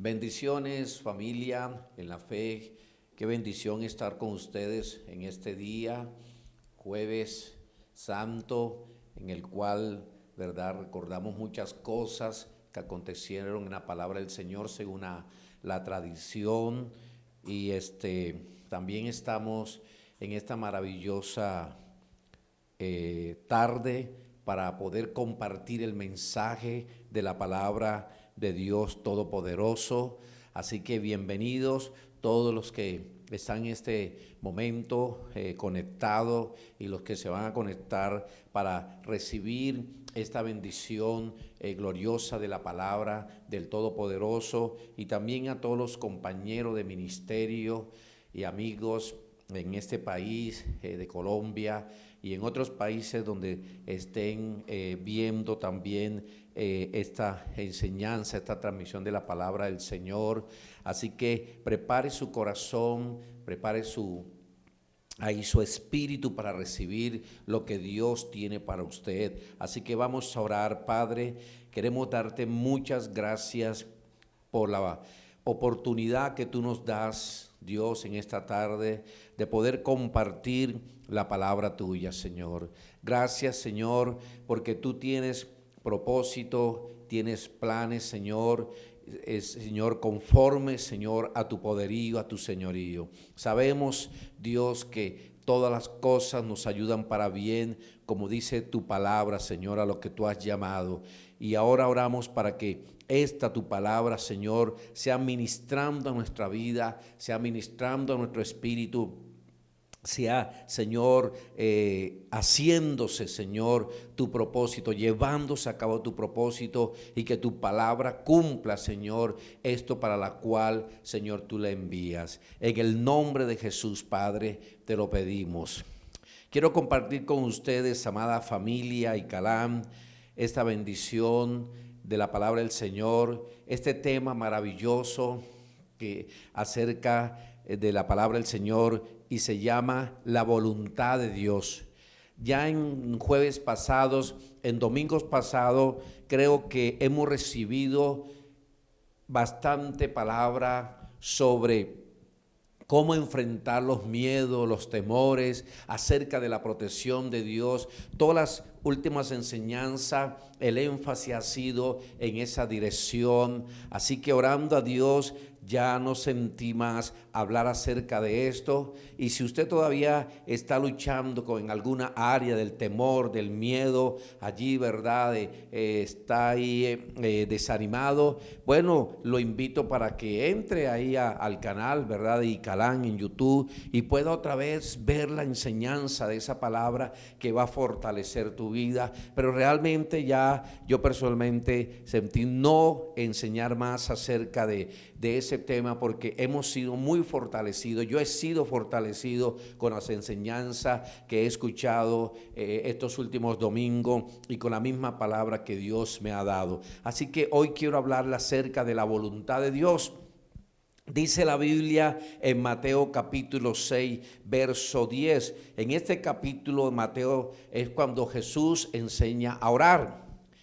Bendiciones, familia, en la fe. Qué bendición estar con ustedes en este día, jueves santo, en el cual, verdad, recordamos muchas cosas que acontecieron en la palabra del Señor según la tradición. Y también estamos en esta maravillosa tarde para poder compartir el mensaje de la palabra de Dios Todopoderoso. Así que bienvenidos todos los que están en este momento conectados y los que se van a conectar para recibir esta bendición gloriosa de la palabra del Todopoderoso, y también a todos los compañeros de ministerio y amigos en este país de Colombia y en otros países donde estén viendo también esta enseñanza, esta transmisión de la palabra del Señor. Así que prepare su corazón, prepare su espíritu para recibir lo que Dios tiene para usted. Así que vamos a orar. Padre, queremos darte muchas gracias por la oportunidad que tú nos das, Dios, en esta tarde, de poder compartir la palabra tuya, Señor. Gracias, Señor, porque tú tienes propósito, tienes planes, Señor, Señor, conforme, Señor, a tu poderío, a tu señorío. Sabemos, Dios, que todas las cosas nos ayudan para bien, como dice tu palabra, Señor, a lo que tú has llamado. Y ahora oramos para que esta tu palabra, Señor, sea ministrando a nuestra vida, sea ministrando a nuestro espíritu, sea, Señor, haciéndose, Señor, tu propósito, llevándose a cabo tu propósito, y que tu palabra cumpla, Señor, esto para la cual, Señor, tú la envías. En el nombre de Jesús, Padre, te lo pedimos. Quiero compartir con ustedes, amada familia y Calán, esta bendición de la palabra del Señor, este tema maravilloso que acerca de la palabra del Señor, y se llama la voluntad de Dios. Ya en jueves pasados, en domingos pasados, creo que hemos recibido bastante palabra sobre cómo enfrentar los miedos, los temores, acerca de la protección de Dios. Todas las últimas enseñanzas, el énfasis ha sido en esa dirección. Así que orando a Dios, ya no sentí más hablar acerca de esto. Y si usted todavía está luchando en alguna área del temor, del miedo, allí, ¿verdad? Está ahí desanimado, bueno, lo invito para que entre ahí al canal, ¿verdad? De Icalán en YouTube, y pueda otra vez ver la enseñanza de esa palabra que va a fortalecer tu vida. Pero realmente ya yo personalmente sentí no enseñar más acerca de ese tema, porque hemos sido muy fortalecidos. Yo he sido fortalecido con las enseñanzas que he escuchado estos últimos domingos, y con la misma palabra que Dios me ha dado. Así que hoy quiero hablarle acerca de la voluntad de Dios. Dice la Biblia en Mateo capítulo 6, verso 10. En este capítulo de Mateo es cuando Jesús enseña a orar.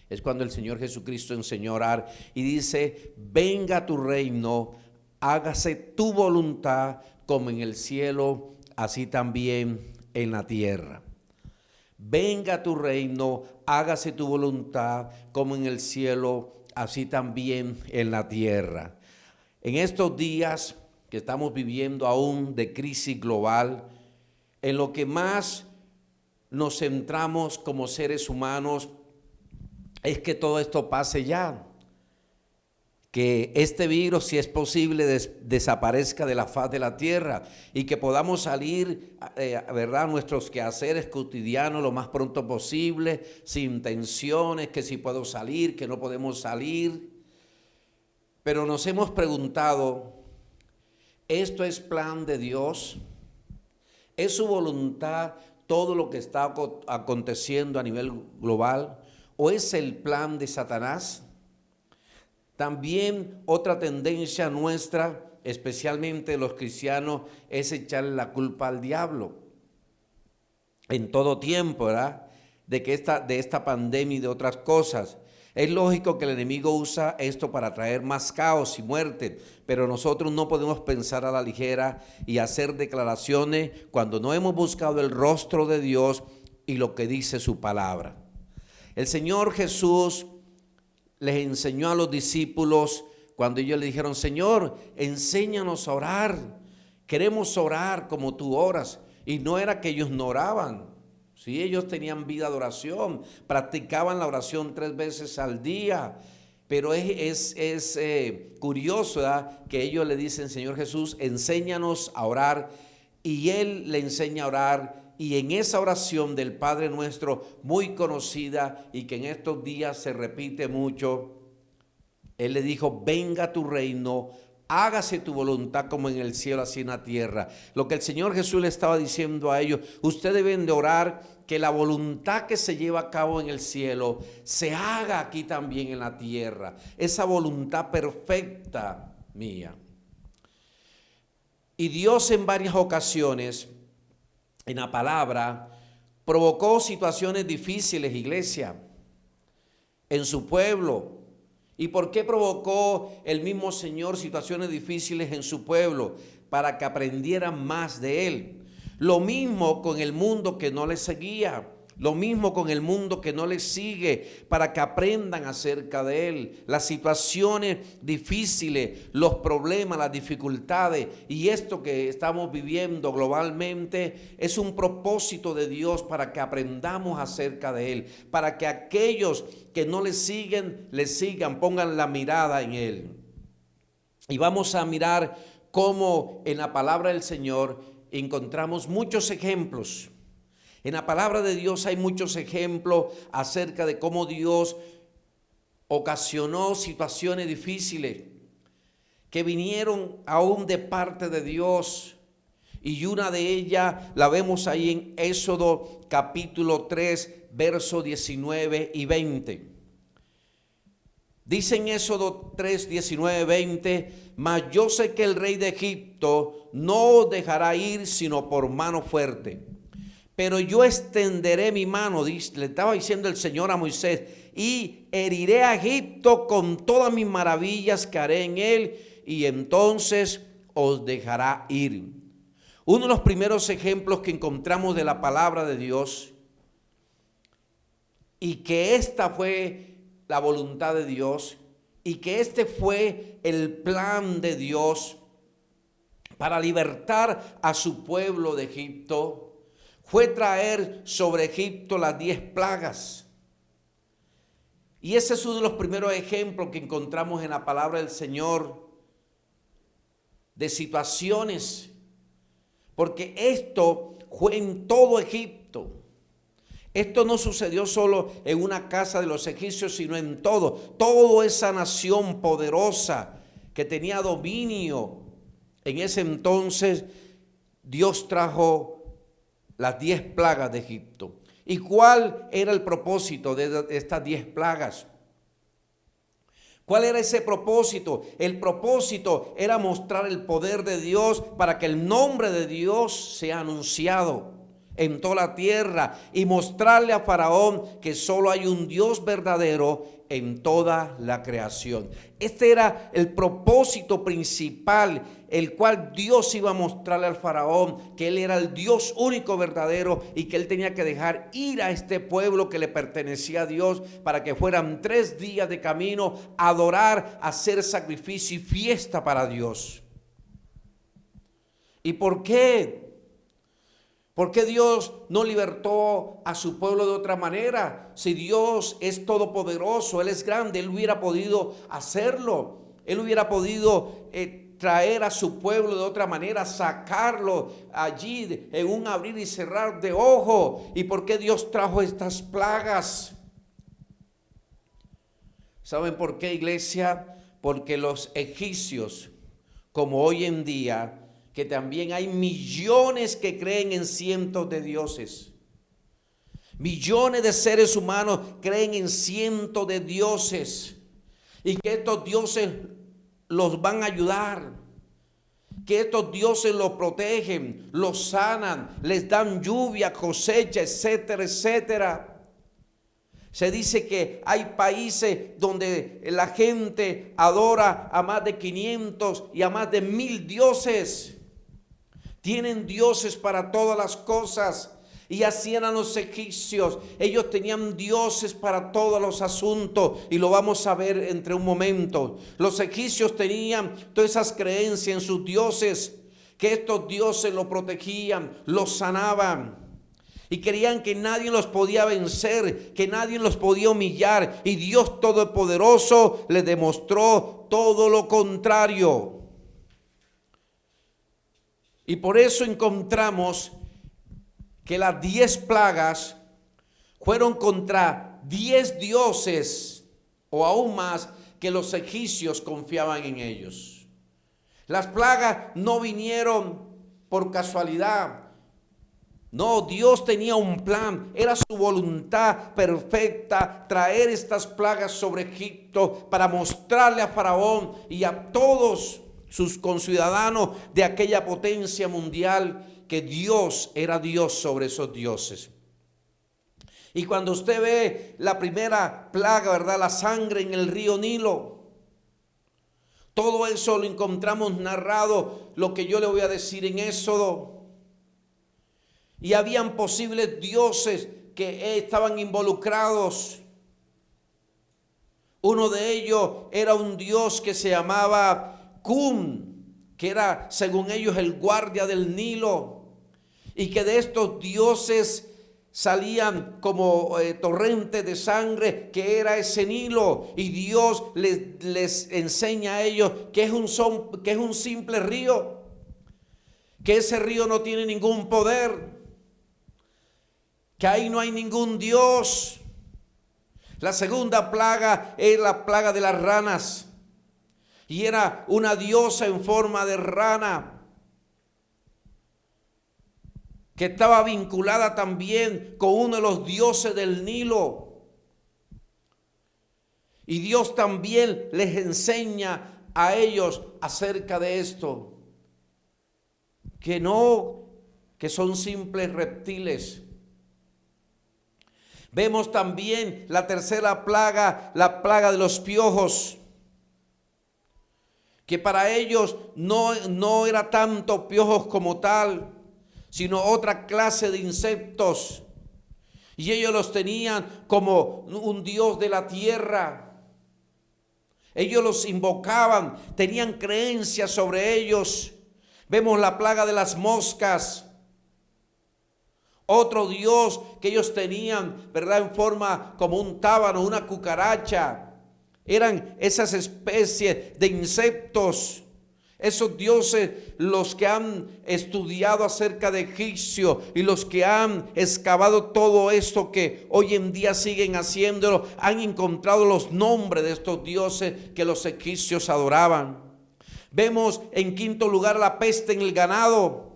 Es cuando el Señor Jesucristo enseñó a orar, y dice: venga tu reino, hágase tu voluntad como en el cielo, así también en la tierra. Venga tu reino, hágase tu voluntad como en el cielo, así también en la tierra. En estos días que estamos viviendo aún de crisis global, en lo que más nos centramos como seres humanos es que todo esto pase ya, que este virus, si es posible, desaparezca de la faz de la tierra, y que podamos salir, ¿verdad?, nuestros quehaceres cotidianos lo más pronto posible, sin tensiones, que si puedo salir, que no podemos salir. Pero nos hemos preguntado, ¿esto es plan de Dios? ¿Es su voluntad todo lo que está aconteciendo a nivel global? ¿O es el plan de Satanás? También otra tendencia nuestra, especialmente los cristianos, es echarle la culpa al diablo en todo tiempo, ¿verdad? De esta pandemia y de otras cosas. Es lógico que el enemigo usa esto para traer más caos y muerte, pero nosotros no podemos pensar a la ligera y hacer declaraciones cuando no hemos buscado el rostro de Dios y lo que dice su palabra. El Señor Jesús les enseñó a los discípulos cuando ellos le dijeron: Señor, enséñanos a orar. Queremos orar como tú oras. Y no era que ellos no oraban. Sí, ellos tenían vida de oración, practicaban la oración 3 veces al día, pero es curioso, ¿verdad?, que ellos le dicen: Señor Jesús, enséñanos a orar, y Él le enseña a orar, y en esa oración del Padre Nuestro, muy conocida y que en estos días se repite mucho, Él le dijo: venga tu reino, hágase tu voluntad como en el cielo, así en la tierra. Lo que el Señor Jesús le estaba diciendo a ellos: ustedes deben de orar que la voluntad que se lleva a cabo en el cielo se haga aquí también en la tierra. Esa voluntad perfecta mía. Y Dios en varias ocasiones, en la palabra, provocó situaciones difíciles, iglesia, en su pueblo. ¿Y por qué provocó el mismo Señor situaciones difíciles en su pueblo? Para que aprendieran más de Él. Lo mismo con el mundo que no le seguía. Lo mismo con el mundo que no le sigue, para que aprendan acerca de Él. Las situaciones difíciles, los problemas, las dificultades y esto que estamos viviendo globalmente es un propósito de Dios para que aprendamos acerca de Él. Para que aquellos que no le sigan, pongan la mirada en Él. Y vamos a mirar cómo en la palabra del Señor encontramos muchos ejemplos. En la palabra de Dios hay muchos ejemplos acerca de cómo Dios ocasionó situaciones difíciles que vinieron aún de parte de Dios. Y una de ellas la vemos ahí en Éxodo capítulo 3, versos 19 y 20. Dice en Éxodo 3, 19, 20: mas yo sé que el rey de Egipto no os dejará ir sino por mano fuerte. Pero yo extenderé mi mano, le estaba diciendo el Señor a Moisés, y heriré a Egipto con todas mis maravillas que haré en él, y entonces os dejará ir. Uno de los primeros ejemplos que encontramos de la palabra de Dios, y que esta fue la voluntad de Dios, y que este fue el plan de Dios para libertar a su pueblo de Egipto, fue traer sobre Egipto las 10 plagas. Y ese es uno de los primeros ejemplos que encontramos en la palabra del Señor de situaciones, porque esto fue en todo Egipto. Esto no sucedió solo en una casa de los egipcios, sino en toda esa nación poderosa que tenía dominio. En ese entonces Dios trajo las 10 plagas de Egipto. ¿Y cuál era el propósito de estas 10 plagas? ¿Cuál era ese propósito? El propósito era mostrar el poder de Dios para que el nombre de Dios sea anunciado en toda la tierra y mostrarle a Faraón que solo hay un Dios verdadero en toda la creación. Este era el propósito principal, el cual Dios iba a mostrarle al Faraón que él era el Dios único verdadero y que él tenía que dejar ir a este pueblo que le pertenecía a Dios para que fueran 3 días de camino a adorar, a hacer sacrificio y fiesta para Dios. ¿Y por qué? ¿Por qué Dios no libertó a su pueblo de otra manera? Si Dios es todopoderoso, Él es grande, Él hubiera podido hacerlo. Él hubiera podido traer a su pueblo de otra manera, sacarlo allí en un abrir y cerrar de ojos. ¿Y por qué Dios trajo estas plagas? ¿Saben por qué, iglesia? Porque los egipcios, como hoy en día, que también hay millones que creen en cientos de dioses. Millones de seres humanos creen en cientos de dioses. Y que estos dioses los van a ayudar. Que estos dioses los protegen, los sanan, les dan lluvia, cosecha, etcétera, etcétera. Se dice que hay países donde la gente adora a más de 500 y a más de 1000 dioses. Tienen dioses para todas las cosas. Y así eran los egipcios. Ellos tenían dioses para todos los asuntos. Y lo vamos a ver entre un momento. Los egipcios tenían todas esas creencias en sus dioses. Que estos dioses los protegían, los sanaban. Y creían que nadie los podía vencer, que nadie los podía humillar. Y Dios Todopoderoso les demostró todo lo contrario. Y por eso encontramos que las 10 plagas fueron contra 10 dioses, o aún más, que los egipcios confiaban en ellos. Las plagas no vinieron por casualidad. No, Dios tenía un plan, era su voluntad perfecta traer estas plagas sobre Egipto para mostrarle a Faraón y a todos sus conciudadanos de aquella potencia mundial que Dios era Dios sobre esos dioses. Y cuando usted ve la primera plaga, ¿verdad? La sangre en el río Nilo, todo eso lo encontramos narrado, lo que yo le voy a decir en Éxodo. Y habían posibles dioses que estaban involucrados. Uno de ellos era un dios que se llamaba Cum, que era según ellos el guardia del Nilo. Y que de estos dioses salían como torrentes de sangre, que era ese Nilo. Y Dios les enseña a ellos que es un simple río. Que ese río no tiene ningún poder. Que ahí no hay ningún Dios. La segunda plaga es la plaga de las ranas. Y era una diosa en forma de rana, que estaba vinculada también con uno de los dioses del Nilo. Y Dios también les enseña a ellos acerca de esto. Que son simples reptiles. Vemos también la tercera plaga, la plaga de los piojos, que para ellos no era tanto piojos como tal, sino otra clase de insectos. Y ellos los tenían como un dios de la tierra. Ellos los invocaban, tenían creencias sobre ellos. Vemos la plaga de las moscas. Otro dios que ellos tenían, ¿verdad? En forma como un tábano, una cucaracha. Eran esas especies de insectos. Esos dioses, los que han estudiado acerca de egipcio y los que han excavado todo esto que hoy en día siguen haciéndolo, han encontrado los nombres de estos dioses que los egipcios adoraban. Vemos en quinto lugar la peste en el ganado.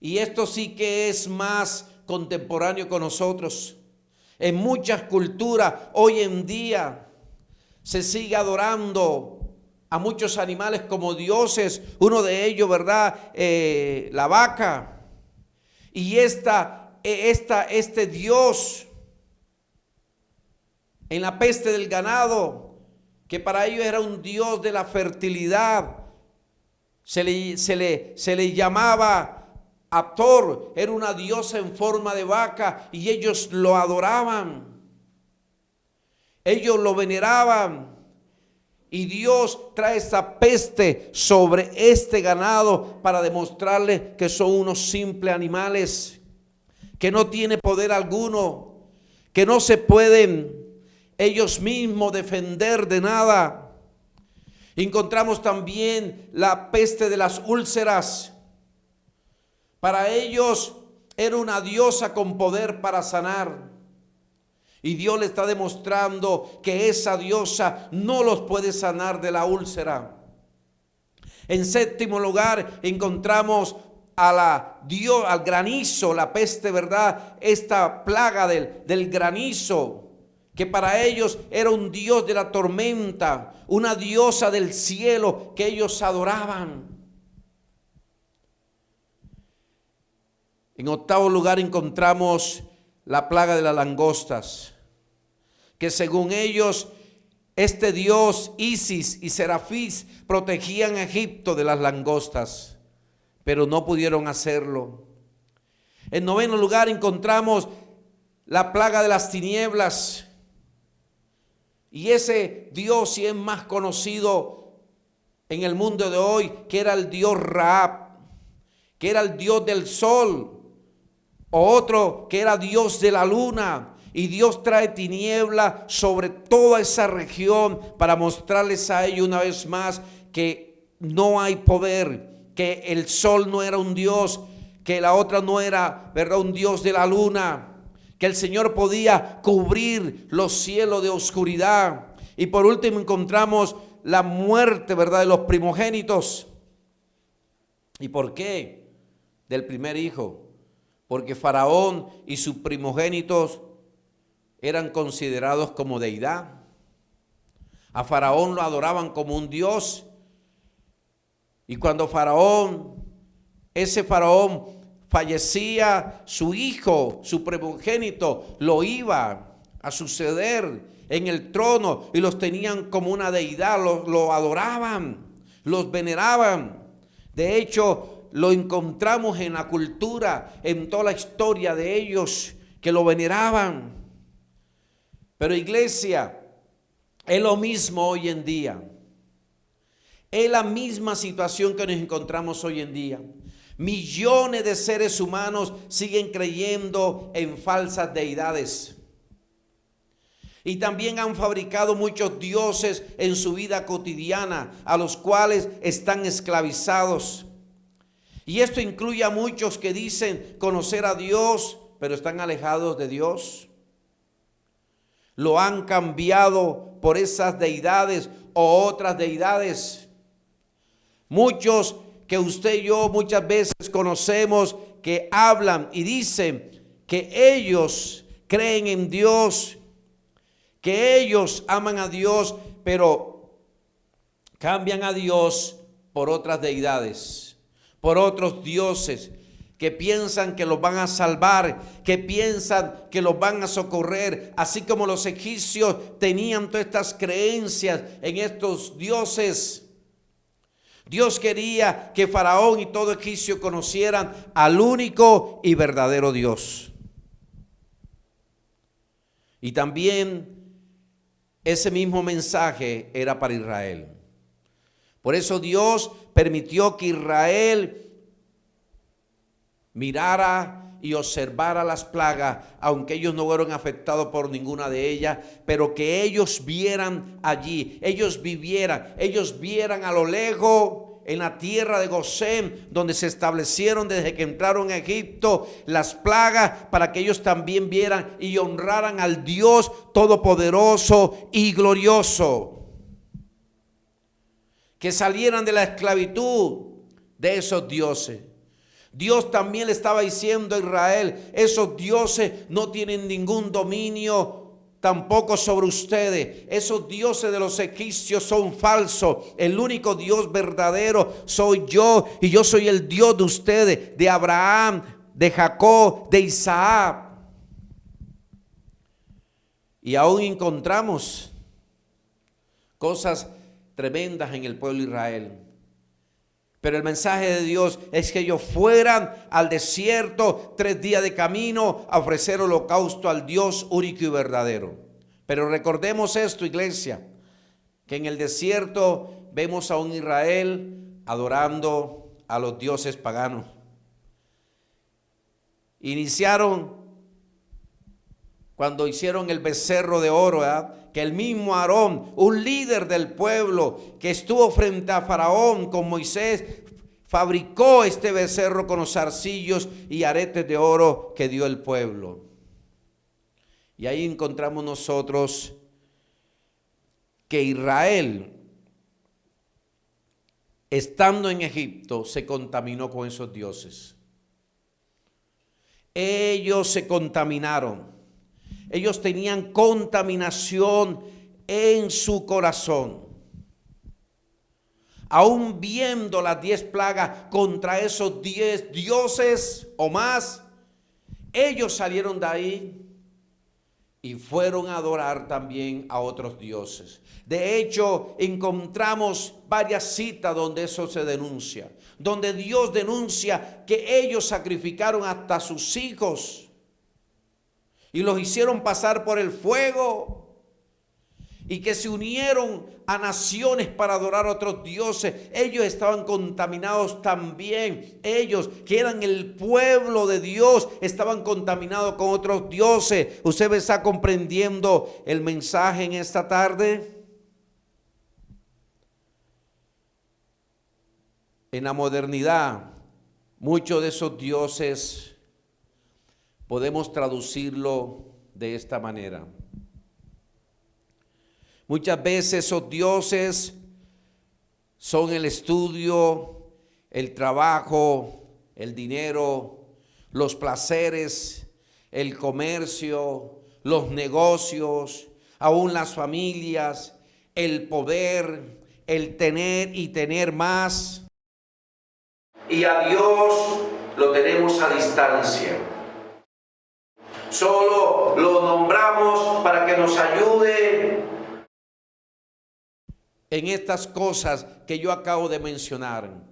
Y esto sí que es más contemporáneo con nosotros. En muchas culturas hoy en día se sigue adorando a muchos animales como dioses. Uno de ellos, ¿verdad? La vaca. Y este Dios en la peste del ganado, que para ellos era un Dios de la fertilidad, se le llamaba Aptor, era una diosa en forma de vaca y ellos lo adoraban, ellos lo veneraban. Y Dios trae esa peste sobre este ganado para demostrarle que son unos simples animales, que no tienen poder alguno, que no se pueden ellos mismos defender de nada. Encontramos también la peste de las úlceras. Para ellos era una diosa con poder para sanar. Y Dios le está demostrando que esa diosa no los puede sanar de la úlcera. En séptimo lugar encontramos al granizo, la peste, ¿verdad? Esta plaga del granizo, que para ellos era un dios de la tormenta, una diosa del cielo que ellos adoraban. En octavo lugar encontramos la plaga de las langostas, que según ellos, este dios Isis y Serafís protegían a Egipto de las langostas, pero no pudieron hacerlo. En noveno lugar encontramos la plaga de las tinieblas. Y ese dios, si es más conocido en el mundo de hoy, que era el dios Raab, que era el dios del sol, o otro que era dios de la luna. Y Dios trae tiniebla sobre toda esa región para mostrarles a ellos una vez más que no hay poder, que el sol no era un dios, que la otra no era, ¿verdad?, un dios de la luna, que el Señor podía cubrir los cielos de oscuridad. Y por último encontramos la muerte, ¿verdad?, de los primogénitos. ¿Y por qué? Del primer hijo. Porque Faraón y sus primogénitos eran considerados como deidad. A Faraón lo adoraban como un dios. Y cuando ese Faraón fallecía, su hijo, su primogénito, lo iba a suceder en el trono y los tenían como una deidad, lo adoraban, los veneraban. De hecho, lo encontramos en la cultura, en toda la historia de ellos, que lo veneraban. Pero iglesia, es lo mismo hoy en día. Es la misma situación que nos encontramos hoy en día. Millones de seres humanos siguen creyendo en falsas deidades. Y también han fabricado muchos dioses en su vida cotidiana, a los cuales están esclavizados. Y esto incluye a muchos que dicen conocer a Dios, pero están alejados de Dios. Lo han cambiado por esas deidades o otras deidades. Muchos que usted y yo muchas veces conocemos que hablan y dicen que ellos creen en Dios, que ellos aman a Dios, pero cambian a Dios por otras deidades, por otros dioses, que piensan que los van a salvar, que piensan que los van a socorrer, así como los egipcios tenían todas estas creencias en estos dioses. Dios quería que Faraón y todo egipcio conocieran al único y verdadero Dios. Y también ese mismo mensaje era para Israel. Por eso Dios permitió que Israel mirara y observara las plagas, aunque ellos no fueron afectados por ninguna de ellas, pero que ellos vieran allí, ellos vieran a lo lejos en la tierra de Gosén, donde se establecieron desde que entraron a Egipto, las plagas, para que ellos también vieran y honraran al Dios todopoderoso y glorioso, que salieran de la esclavitud de esos dioses. Dios también le estaba diciendo a Israel, esos dioses no tienen ningún dominio tampoco sobre ustedes. Esos dioses de los egipcios son falsos. El único Dios verdadero soy yo, y yo soy el Dios de ustedes, de Abraham, de Jacob, de Isaac. Y aún encontramos cosas tremendas en el pueblo de Israel. Pero el mensaje de Dios es que ellos fueran al desierto 3 días de camino a ofrecer holocausto al Dios único y verdadero. Pero recordemos esto, iglesia, que en el desierto vemos a un Israel adorando a los dioses paganos. Iniciaron cuando hicieron el becerro de oro, ¿verdad? Que el mismo Aarón, un líder del pueblo que estuvo frente a Faraón con Moisés, fabricó este becerro con los zarcillos y aretes de oro que dio el pueblo. Y ahí encontramos nosotros que Israel, estando en Egipto, se contaminó con esos dioses. Ellos se contaminaron. Ellos tenían contaminación en su corazón. Aún viendo las 10 plagas contra esos 10 dioses o más, Ellos salieron de ahí y fueron a adorar también a otros dioses. De hecho, encontramos varias citas donde eso se denuncia, donde Dios denuncia que ellos sacrificaron hasta sus hijos y los hicieron pasar por el fuego, y que se unieron a naciones para adorar a otros dioses. Ellos estaban contaminados también. Ellos, que eran el pueblo de Dios, estaban contaminados con otros dioses. ¿Usted está comprendiendo el mensaje en esta tarde? En la modernidad, muchos de esos dioses podemos traducirlo de esta manera. Muchas veces esos dioses son el estudio, el trabajo, el dinero, los placeres, el comercio, los negocios, aún las familias, el poder, el tener y tener más. Y a Dios lo tenemos a distancia. Solo lo nombramos para que nos ayude en estas cosas que yo acabo de mencionar,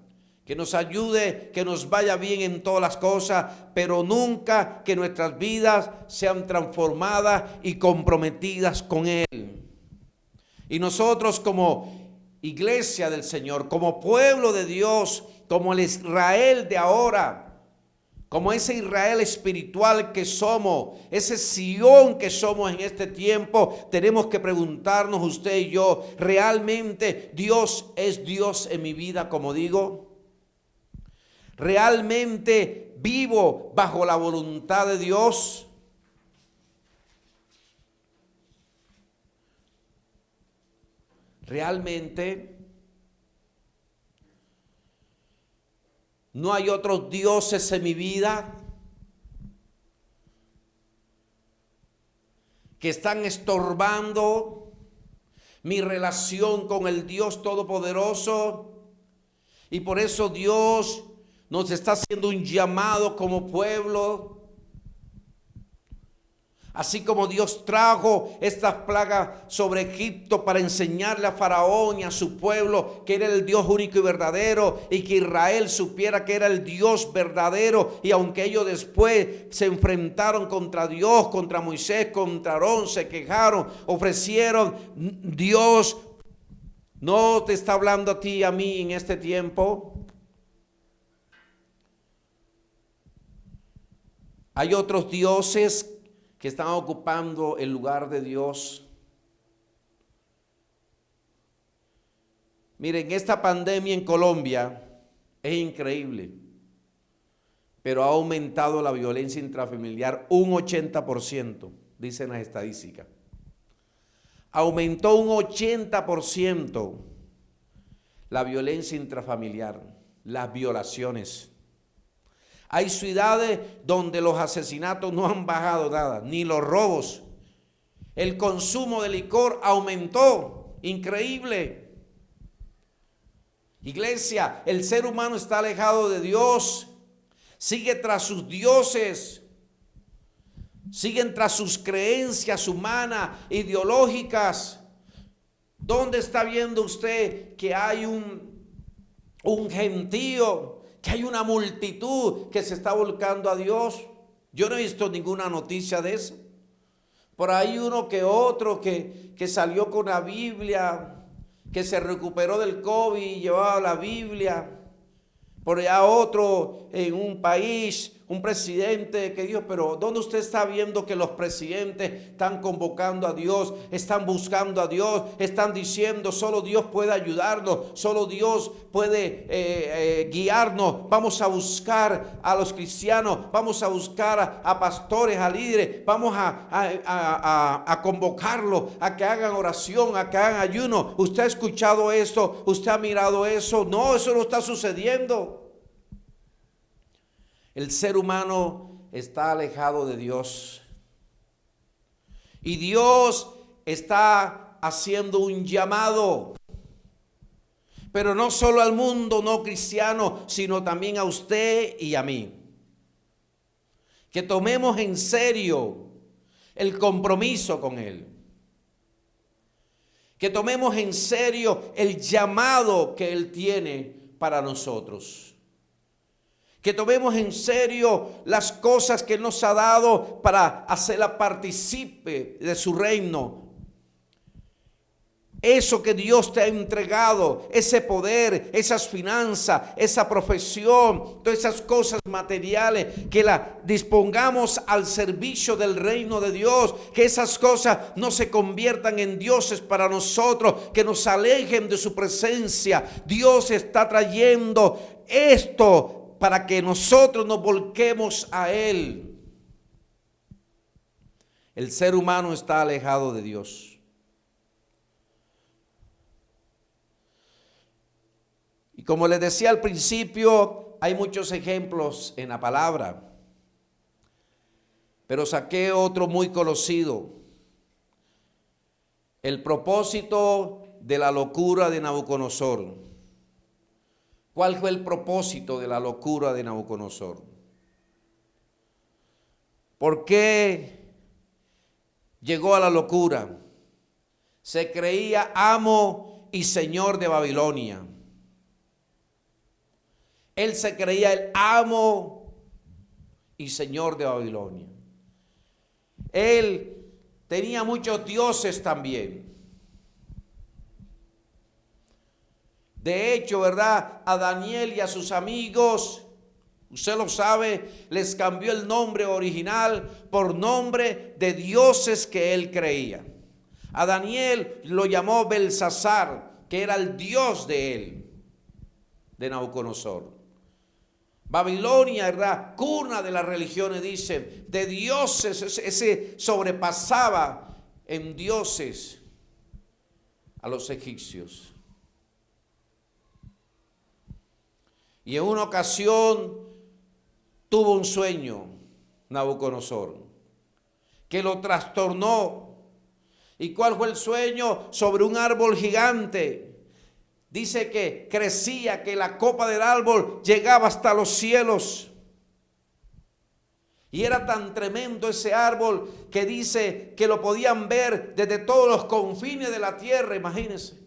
que nos ayude, que nos vaya bien en todas las cosas, pero nunca que nuestras vidas sean transformadas y comprometidas con Él. Y nosotros como iglesia del Señor, como pueblo de Dios, como el Israel de ahora, como ese Israel espiritual que somos, ese Sión que somos en este tiempo, tenemos que preguntarnos usted y yo, ¿realmente Dios es Dios en mi vida, como digo? ¿Realmente vivo bajo la voluntad de Dios? ¿Realmente no hay otros dioses en mi vida que están estorbando mi relación con el Dios Todopoderoso? Y por eso Dios nos está haciendo un llamado como pueblo. Así como Dios trajo estas plagas sobre Egipto para enseñarle a Faraón y a su pueblo que era el Dios único y verdadero, y que Israel supiera que era el Dios verdadero, y aunque ellos después se enfrentaron contra Dios, contra Moisés, contra Aarón, se quejaron, ofrecieron, Dios no te está hablando a ti y a mí en este tiempo. Hay otros dioses que están ocupando el lugar de Dios. Miren, esta pandemia en Colombia es increíble, pero ha aumentado la violencia intrafamiliar un 80%, dicen las estadísticas. Aumentó un 80% la violencia intrafamiliar, las violaciones. Hay ciudades donde los asesinatos no han bajado nada, ni los robos. El consumo de licor aumentó, increíble. Iglesia, el ser humano está alejado de Dios, sigue tras sus dioses, siguen tras sus creencias humanas, ideológicas. ¿Dónde está viendo usted que hay un gentío, que hay una multitud que se está volcando a Dios? Yo no he visto ninguna noticia de eso. Por ahí uno que otro que salió con la Biblia, que se recuperó del COVID y llevaba la Biblia. Por allá otro en un país, un presidente que dijo, pero ¿dónde usted está viendo que los presidentes están convocando a Dios, están buscando a Dios, están diciendo solo Dios puede ayudarnos, solo Dios puede guiarnos? Vamos a buscar a los cristianos, vamos a buscar a pastores, a líderes, vamos a convocarlos a que hagan oración, a que hagan ayuno. ¿Usted ha escuchado esto? ¿Usted ha mirado eso? No, eso no está sucediendo. El ser humano está alejado de Dios. Y Dios está haciendo un llamado. Pero no solo al mundo no cristiano, sino también a usted y a mí. que tomemos en serio el compromiso con Él, que tomemos en serio el llamado que Él tiene para nosotros, que tomemos en serio las cosas que Él nos ha dado para hacerla partícipe de su reino. Eso que Dios te ha entregado, ese poder, esas finanzas, esa profesión, todas esas cosas materiales, que las dispongamos al servicio del reino de Dios, que esas cosas no se conviertan en dioses para nosotros, que nos alejen de su presencia. Dios está trayendo esto para que nosotros nos volquemos a Él. El ser humano está alejado de Dios. Y como les decía al principio, hay muchos ejemplos en la palabra, pero saqué otro muy conocido: el propósito de la locura de Nabucodonosor. ¿Cuál fue el propósito de la locura de Nabucodonosor? ¿Por qué llegó a la locura? Se creía amo y señor de Babilonia. Él se creía el amo y señor de Babilonia. Él tenía muchos dioses también. De hecho, ¿verdad? A Daniel y a sus amigos, usted lo sabe, les cambió el nombre original por nombre de dioses que él creía. A Daniel lo llamó Belsasar, que era el dios de él, de Nabucodonosor. Babilonia, ¿verdad? Cuna de las religiones, dice, de dioses, ese sobrepasaba en dioses a los egipcios. Y en una ocasión tuvo un sueño Nabucodonosor que lo trastornó. ¿Y cuál fue el sueño? Sobre un árbol gigante. Dice que crecía, que la copa del árbol llegaba hasta los cielos. Y era tan tremendo ese árbol que dice que lo podían ver desde todos los confines de la tierra, imagínense.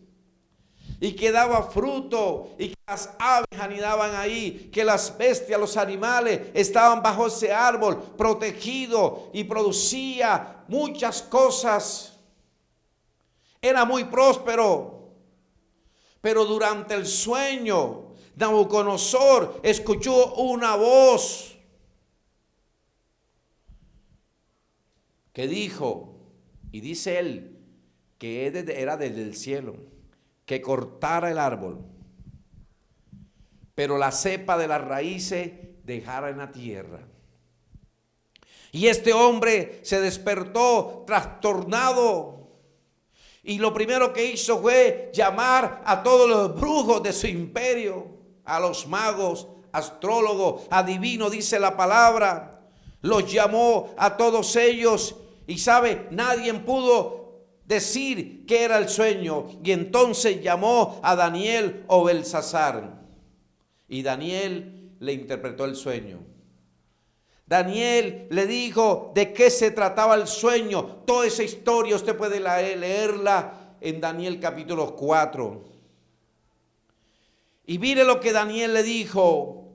Y que daba fruto, y que las aves anidaban ahí, que las bestias, los animales estaban bajo ese árbol, protegido, y producía muchas cosas. Era muy próspero. Pero durante el sueño, Nabucodonosor escuchó una voz que dijo, y dice él, que era desde el cielo, que cortara el árbol, pero la cepa de las raíces dejara en la tierra. Y este hombre se despertó trastornado. Y lo primero que hizo fue llamar a todos los brujos de su imperio, a los magos, astrólogos, adivinos, dice la palabra. Los llamó a todos ellos y sabe, nadie pudo decir qué era el sueño. Y entonces llamó a Daniel o Belsasar. Y Daniel le interpretó el sueño. Daniel le dijo de qué se trataba el sueño. Toda esa historia usted puede leerla en Daniel capítulo 4. Y mire lo que Daniel le dijo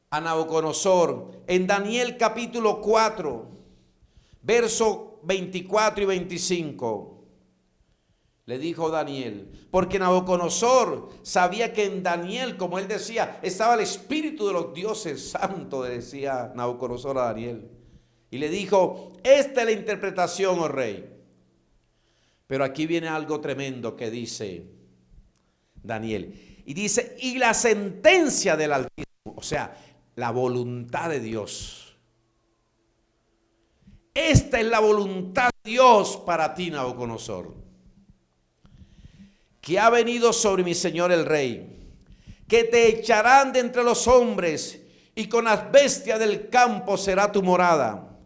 a Nabucodonosor en Daniel capítulo 4, versos 24 y 25. Le dijo Daniel, porque Nabucodonosor sabía que en Daniel, como él decía, estaba el espíritu de los dioses santos, decía Nabucodonosor a Daniel. Y le dijo, esta es la interpretación, oh rey. Pero aquí viene algo tremendo que dice Daniel. Y dice, y la sentencia del Altísimo, o sea, la voluntad de Dios. Esta es la voluntad de Dios para ti, Nabucodonosor, que ha venido sobre mi señor el rey, que te echarán de entre los hombres, y con las bestias del campo será tu morada,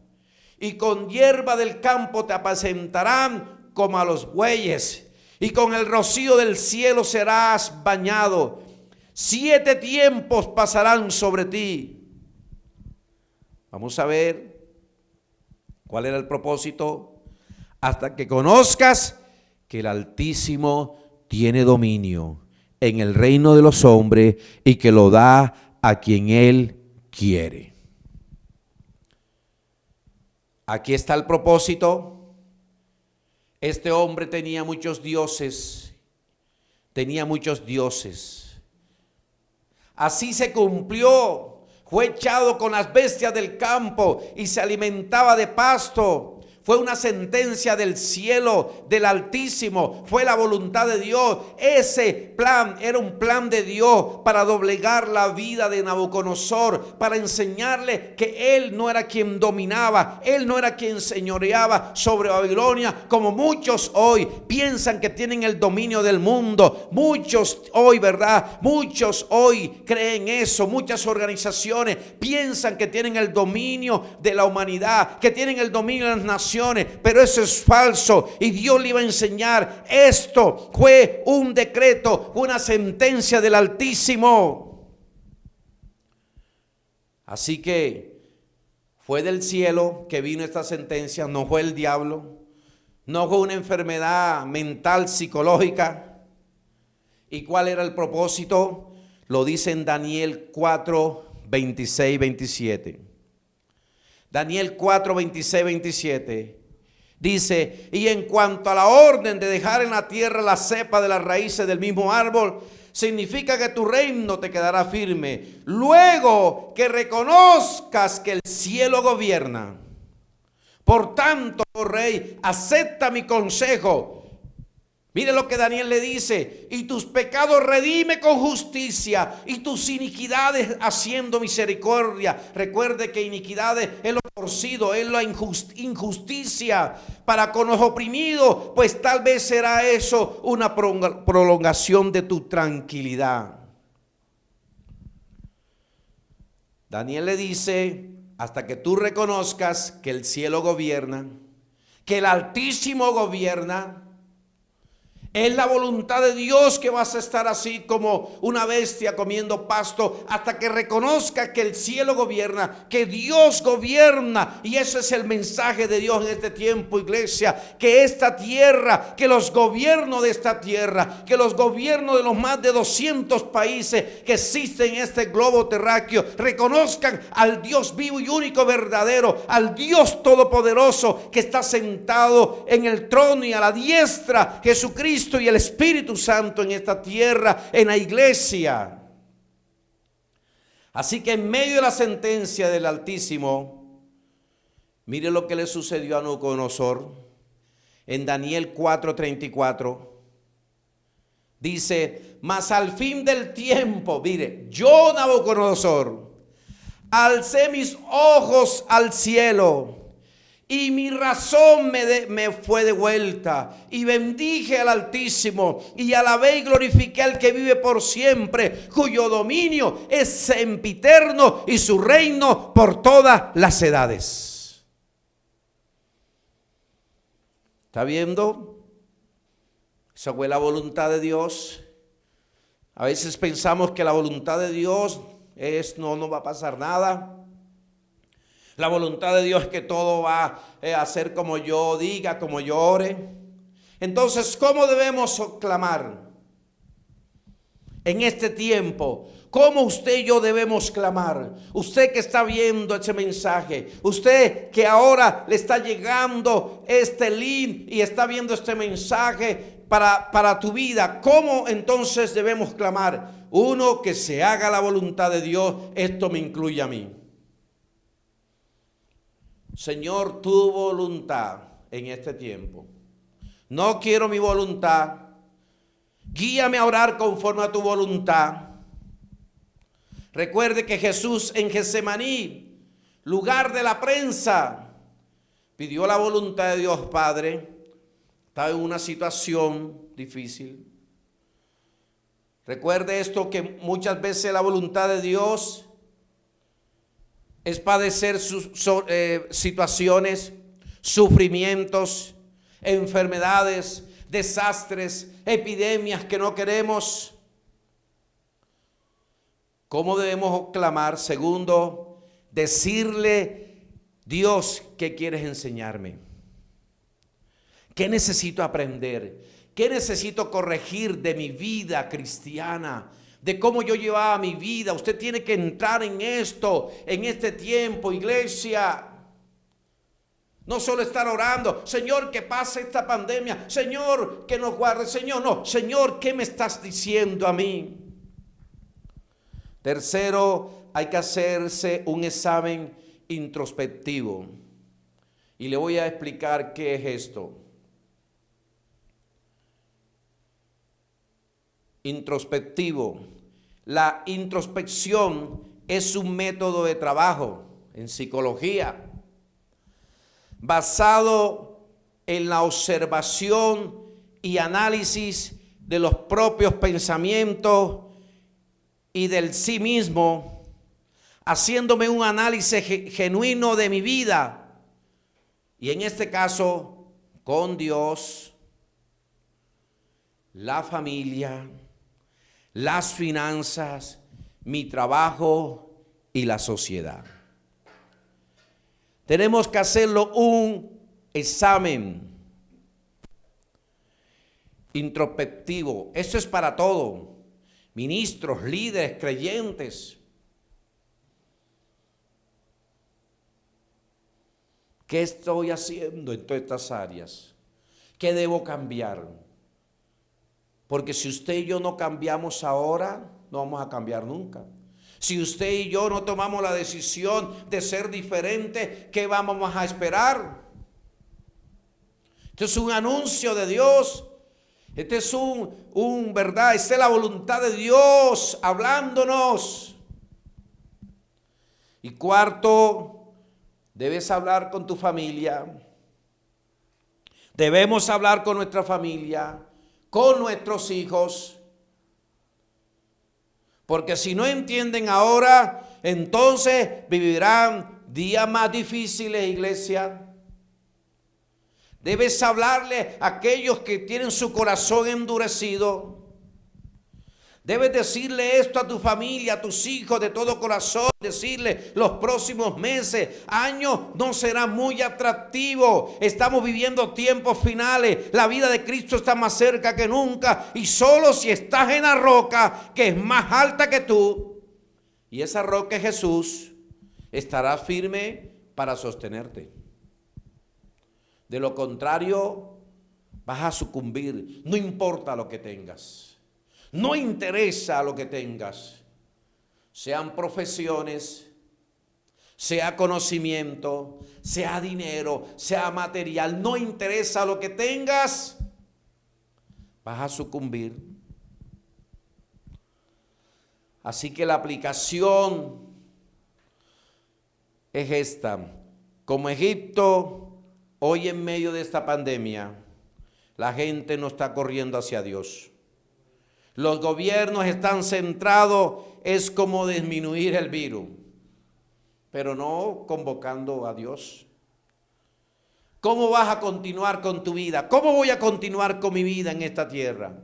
y con hierba del campo te apacentarán como a los bueyes, y con el rocío del cielo serás bañado. 7 tiempos pasarán sobre ti. Vamos a ver cuál era el propósito. Hasta que conozcas que el Altísimo tiene dominio en el reino de los hombres y que lo da a quien Él quiere. Aquí está el propósito. Este hombre tenía muchos dioses. Así se cumplió. Fue echado con las bestias del campo y se alimentaba de pasto. Fue una sentencia del cielo, del Altísimo. Fue la voluntad de Dios. Ese plan era un plan de Dios para doblegar la vida de Nabucodonosor, para enseñarle que él no era quien dominaba, él no era quien señoreaba sobre Babilonia, como muchos hoy piensan que tienen el dominio del mundo. Muchos hoy, ¿verdad? Muchos hoy creen eso. Muchas organizaciones piensan que tienen el dominio de la humanidad, que tienen el dominio de las naciones. Pero eso es falso, y Dios le iba a enseñar: esto fue un decreto, una sentencia del Altísimo. Así que fue del cielo que vino esta sentencia, no fue el diablo, no fue una enfermedad mental, psicológica. ¿Y cuál era el propósito? Lo dice en Daniel 4, 26, 27. Daniel 4, 26, 27 dice: y en cuanto a la orden de dejar en la tierra la cepa de las raíces del mismo árbol, significa que tu reino te quedará firme, luego que reconozcas que el cielo gobierna. Por tanto, oh rey, acepta mi consejo. Mire lo que Daniel le dice: y tus pecados redime con justicia, y tus iniquidades haciendo misericordia. Recuerde que iniquidades es lo torcido, es la injusticia para con los oprimidos, pues tal vez será eso una prolongación de tu tranquilidad. Daniel le dice: hasta que tú reconozcas que el cielo gobierna, que el Altísimo gobierna. Es la voluntad de Dios que vas a estar así como una bestia comiendo pasto, hasta que reconozca que el cielo gobierna, que Dios gobierna. Y ese es el mensaje de Dios en este tiempo, iglesia: que esta tierra, que los gobiernos de esta tierra, que los gobiernos de los más de 200 países que existen en este globo terráqueo reconozcan al Dios vivo y único verdadero, al Dios todopoderoso que está sentado en el trono, y a la diestra Jesucristo y el Espíritu Santo en esta tierra, en la iglesia. Así que en medio de la sentencia del Altísimo, mire lo que le sucedió a Nabucodonosor. En Daniel 4:34 dice: mas al fin del tiempo, mire, yo, Nabucodonosor, alcé mis ojos al cielo, y mi razón me fue de vuelta, y bendije al Altísimo, y alabé y glorifiqué al que vive por siempre, cuyo dominio es sempiterno, y su reino por todas las edades. ¿Está viendo? Esa fue la voluntad de Dios. A veces pensamos que la voluntad de Dios es no va a pasar nada. La voluntad de Dios es que todo va a ser como yo diga, como yo ore. Entonces, ¿cómo debemos clamar en este tiempo? ¿Cómo usted y yo debemos clamar? Usted que está viendo ese mensaje, usted que ahora le está llegando este link y está viendo este mensaje para tu vida, ¿cómo entonces debemos clamar? Uno, que se haga la voluntad de Dios. Esto me incluye a mí. Señor, tu voluntad en este tiempo. No quiero mi voluntad. Guíame a orar conforme a tu voluntad. Recuerde que Jesús en Getsemaní, lugar de la prensa, pidió la voluntad de Dios Padre. Estaba en una situación difícil. Recuerde esto, que muchas veces la voluntad de Dios es padecer situaciones, sufrimientos, enfermedades, desastres, epidemias que no queremos. ¿Cómo debemos clamar? Segundo, decirle Dios, ¿qué quieres enseñarme? ¿Qué necesito aprender? ¿Qué necesito corregir de mi vida cristiana? De cómo yo llevaba mi vida. Usted tiene que entrar en esto, en este tiempo, iglesia. No solo estar orando, Señor, que pase esta pandemia, Señor, que nos guarde, Señor, no, Señor, ¿qué me estás diciendo a mí? Tercero, hay que hacerse un examen introspectivo. Y le voy a explicar qué es esto. Introspectivo. La introspección es un método de trabajo en psicología basado en la observación y análisis de los propios pensamientos y del sí mismo, haciéndome un análisis genuino de mi vida, y en este caso con Dios, la familia, las finanzas, mi trabajo y la sociedad. Tenemos que hacerlo un examen introspectivo. Esto es para todo. Ministros, líderes, creyentes. ¿Qué estoy haciendo en todas estas áreas? ¿Qué debo cambiar? Porque si usted y yo no cambiamos ahora, no vamos a cambiar nunca. Si usted y yo no tomamos la decisión de ser diferente, ¿qué vamos a esperar? Esto es un anuncio de Dios. Este es verdad, esta es la voluntad de Dios hablándonos. Y cuarto, debes hablar con tu familia. Debemos hablar con nuestra familia, con nuestros hijos. Porque si no entienden ahora, entonces vivirán días más difíciles, iglesia. Debes hablarle a aquellos que tienen su corazón endurecido. Debes decirle esto a tu familia, a tus hijos de todo corazón. Decirle, los próximos meses, años no serán muy atractivos. Estamos viviendo tiempos finales. La vida de Cristo está más cerca que nunca. Y solo si estás en la roca, que es más alta que tú, y esa roca es Jesús, estarás firme para sostenerte. De lo contrario, vas a sucumbir. No importa lo que tengas. No interesa lo que tengas. Sean profesiones, sea conocimiento, sea dinero, sea material. No interesa lo que tengas. Vas a sucumbir. Así que la aplicación es esta. Como Egipto, hoy en medio de esta pandemia, la gente no está corriendo hacia Dios. Los gobiernos están centrados, es como disminuir el virus, pero no convocando a Dios. ¿Cómo vas a continuar con tu vida? ¿Cómo voy a continuar con mi vida en esta tierra?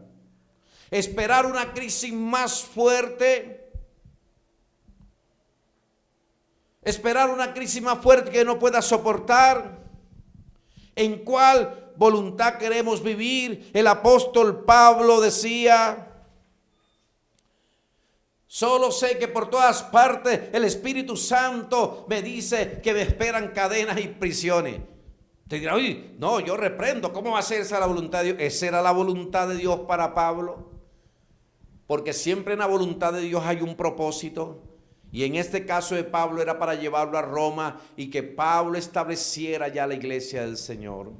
¿Esperar una crisis más fuerte? ¿Esperar una crisis más fuerte que no pueda soportar? ¿En cuál voluntad queremos vivir? El apóstol Pablo decía: solo sé que por todas partes el Espíritu Santo me dice que me esperan cadenas y prisiones. Te dirá, uy, no, yo reprendo. ¿Cómo va a ser esa la voluntad de Dios? Esa era la voluntad de Dios para Pablo. Porque siempre en la voluntad de Dios hay un propósito. Y en este caso de Pablo era para llevarlo a Roma y que Pablo estableciera ya la iglesia del Señor.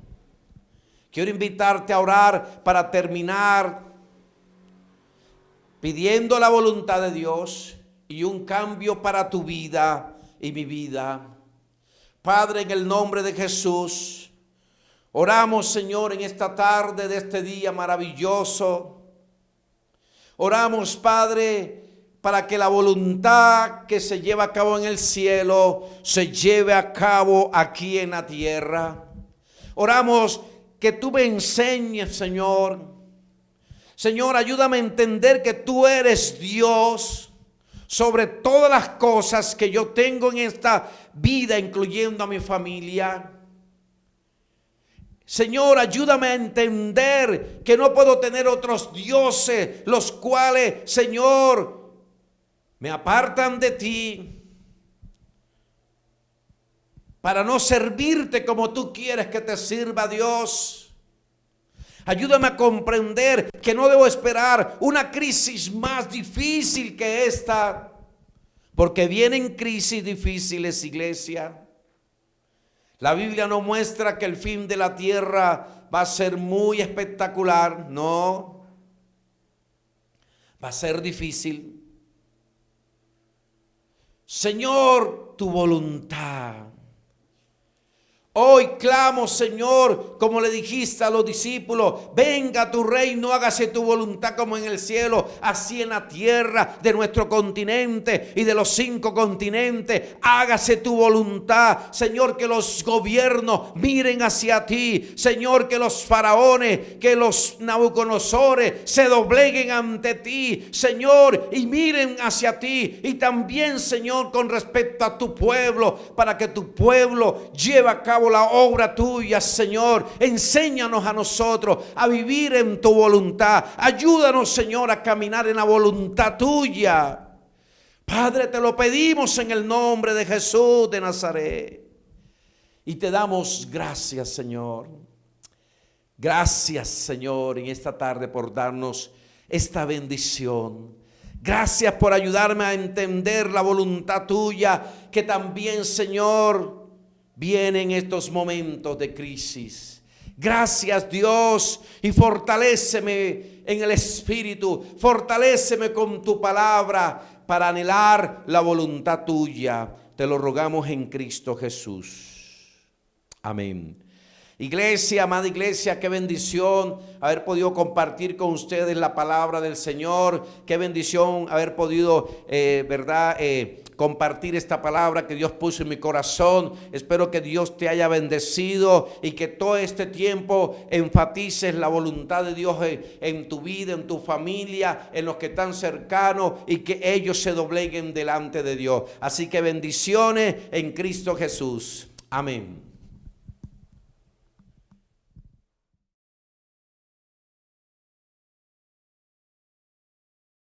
Quiero invitarte a orar para terminar pidiendo la voluntad de Dios y un cambio para tu vida y mi vida. Padre, en el nombre de Jesús, oramos, Señor, en esta tarde de este día maravilloso. Oramos, Padre, para que la voluntad que se lleva a cabo en el cielo se lleve a cabo aquí en la tierra. Oramos que tú me enseñes, Señor. Señor, ayúdame a entender que tú eres Dios. sobre todas las cosas que yo tengo en esta vida, incluyendo a mi familia. Señor, ayúdame a entender que no puedo tener otros dioses, los cuales, Señor, me apartan de ti, para no servirte como tú quieres que te sirva, Dios. Ayúdame a comprender que no debo esperar una crisis más difícil que esta, porque vienen crisis difíciles, iglesia. La Biblia no muestra que el fin de la tierra va a ser muy espectacular, no. Va a ser difícil. Señor, tu voluntad. Hoy clamo, Señor, como le dijiste a los discípulos, venga tu reino, hágase tu voluntad como en el cielo, así en la tierra de nuestro continente y de los 5 continentes. Hágase tu voluntad, Señor, que los gobiernos miren hacia ti, Señor, que los faraones, que los Nabucodonosores se dobleguen ante ti, Señor, y miren hacia ti. Y también, Señor, con respecto a tu pueblo, para que tu pueblo lleve a cabo la obra tuya, Señor. Enséñanos a nosotros a vivir en tu voluntad. Ayúdanos, Señor, a caminar en la voluntad tuya. Padre, te lo pedimos en el nombre de Jesús de Nazaret. Y te damos gracias, Señor. Gracias, Señor, en esta tarde por darnos esta bendición. Gracias por ayudarme a entender la voluntad tuya, que también, Señor, vienen estos momentos de crisis. Gracias, Dios, y fortaléceme en el Espíritu, fortaléceme con tu palabra para anhelar la voluntad tuya. Te lo rogamos en Cristo Jesús. Amén. Iglesia, amada iglesia, qué bendición haber podido compartir con ustedes la palabra del Señor. Qué bendición haber podido, compartir esta palabra que Dios puso en mi corazón. Espero que Dios te haya bendecido y que todo este tiempo enfatices la voluntad de Dios en tu vida, en tu familia, en los que están cercanos, y que ellos se dobleguen delante de Dios. Así que bendiciones en Cristo Jesús. Amén.